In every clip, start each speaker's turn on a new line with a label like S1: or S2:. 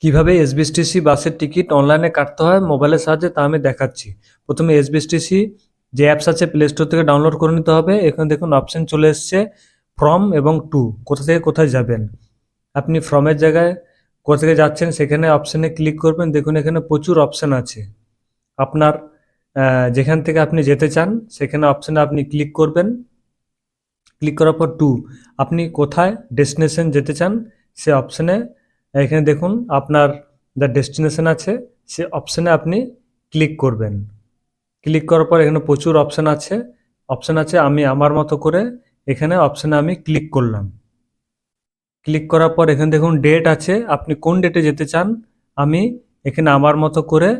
S1: কিভাবে এসবিএসটিসি বাসের টিকিট অনলাইনে কাটতে হয় মোবাইলের সাহায্যে তা আমি দেখাচ্ছি। প্রথমে এসবিএসটিসি যে অ্যাপস আছে প্লে স্টোর থেকে ডাউনলোড করে নিতে হবে। এখানে দেখুন অপশন চলে এসছে ফ্রম এবং টু, কোথা থেকে কোথায় যাবেন। আপনি ফ্রমের জায়গায় কোথা থেকে যাচ্ছেন সেখানে অপশানে ক্লিক করবেন। দেখুন এখানে প্রচুর অপশান আছে। আপনার যেখান থেকে আপনি যেতে চান সেখানে অপশানে আপনি ক্লিক করবেন। ক্লিক করার পর টু, আপনি কোথায় ডেস্টিনেশন যেতে চান সে অপশানে এখানে দেখুন আপনার যা ডেস্টিনেশন আছে সে অপশানে আপনি ক্লিক করবেন। ক্লিক করার পর এখানে প্রচুর অপশান আছে আমি আমার মতো করে এখানে অপশানে আমি ক্লিক করলাম। ক্লিক করার পর এখানে দেখুন ডেট আছে, আপনি কোন ডেটে যেতে চান। আমি এখানে আমার মতো করে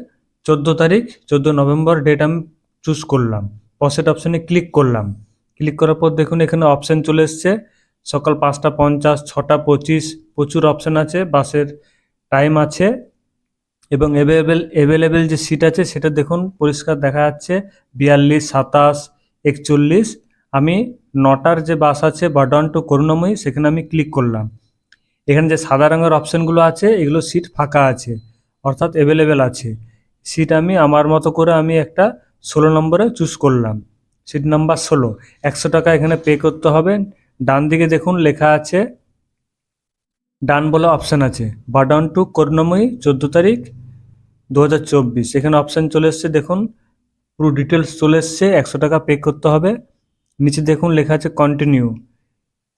S1: 14 নভেম্বর ডেট আমি চুজ করলাম। প্রসেট অপশানে ক্লিক করলাম। ক্লিক করার পর দেখুন এখানে অপশান চলে এসছে সকাল 5:50, 6:25, প্রচুর অপশান আছে, বাসের টাইম আছে এবং অ্যাভেলেবেল যে সিট আছে সেটা দেখুন পরিষ্কার দেখা যাচ্ছে 42, 27, 41। আমি 9টার যে বাস আছে বর্ধমান টু করুণাময়ী সেখানে আমি ক্লিক করলাম। এখানে যে সাদা রঙের অপশানগুলো আছে এগুলো সিট ফাঁকা আছে, অর্থাৎ অ্যাভেলেবেল আছে। সিট আমি আমার মতো করে আমি একটা 16 নম্বরে চুজ করলাম। সিট নাম্বার 16, 100 টাকা এখানে পে করতে হবে। ডান দিকে দেখুন লেখা আছে, ডান বলে অপশান আছে বর্ধমান টু করুণাময়ী 14 তারিখ 2024। এখানে অপশান চলে এসছে, দেখুন পুরো ডিটেলস চলে এসছে। 100 টাকা পে করতে হবে। নিচে দেখুন লেখা আছে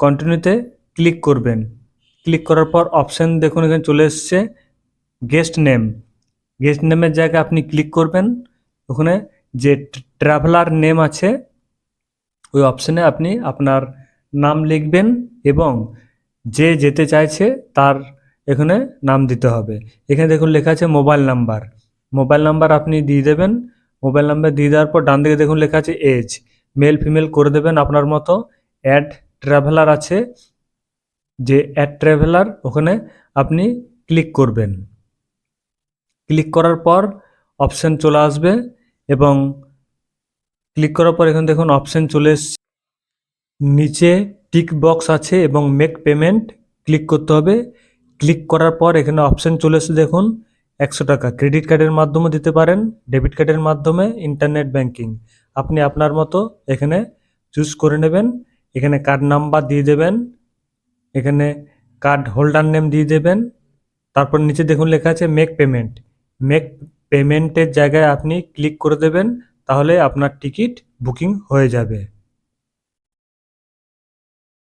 S1: কন্টিনিউতে ক্লিক করবেন। ক্লিক করার পর অপশান দেখুন এখানে চলে এসছে গেস্ট নেমের জায়গায় আপনি ক্লিক করবেন। ওখানে যে ট্রাভেলার নেম আছে ওই অপশানে আপনি আপনার নাম লিখবেন এবং যে যেতে চাইছে তার এখানে নাম দিতে হবে। এখানে দেখুন লেখা আছে মোবাইল নাম্বার আপনি দিয়ে দেবেন। মোবাইল নাম্বার দিয়ে দেওয়ার পর ডান দিকে দেখুন লেখা আছে এজ, মেল ফিমেল করে দেবেন আপনার মতো। অ্যাড ট্রাভেলার আছে, যে অ্যাড ট্রাভেলার ওখানে আপনি ক্লিক করবেন। ক্লিক করার পর অপশান চলে আসবে এবং ক্লিক করার পর এখানে দেখুন অপশান চলে এসছে, নিচে টিক বক্স আছে এবং মেক পেমেন্ট ক্লিক করতে হবে। ক্লিক করার পর এখানে অপশান চলে এসেছে দেখুন 100 টাকা ক্রেডিট কার্ডের মাধ্যমে দিতে পারেন, ডেবিট কার্ডের মাধ্যমে, ইন্টারনেট ব্যাংকিং আপনি আপনার মতো এখানে চুজ করে নেবেন। এখানে কার্ড নাম্বার দিয়ে দেবেন, এখানে কার্ড হোল্ডার নেম দিয়ে দেবেন। তারপর নিচে দেখুন লেখা আছে মেক পেমেন্টের জায়গায় আপনি ক্লিক করে দেবেন, তাহলে আপনার টিকিট বুকিং হয়ে যাবে।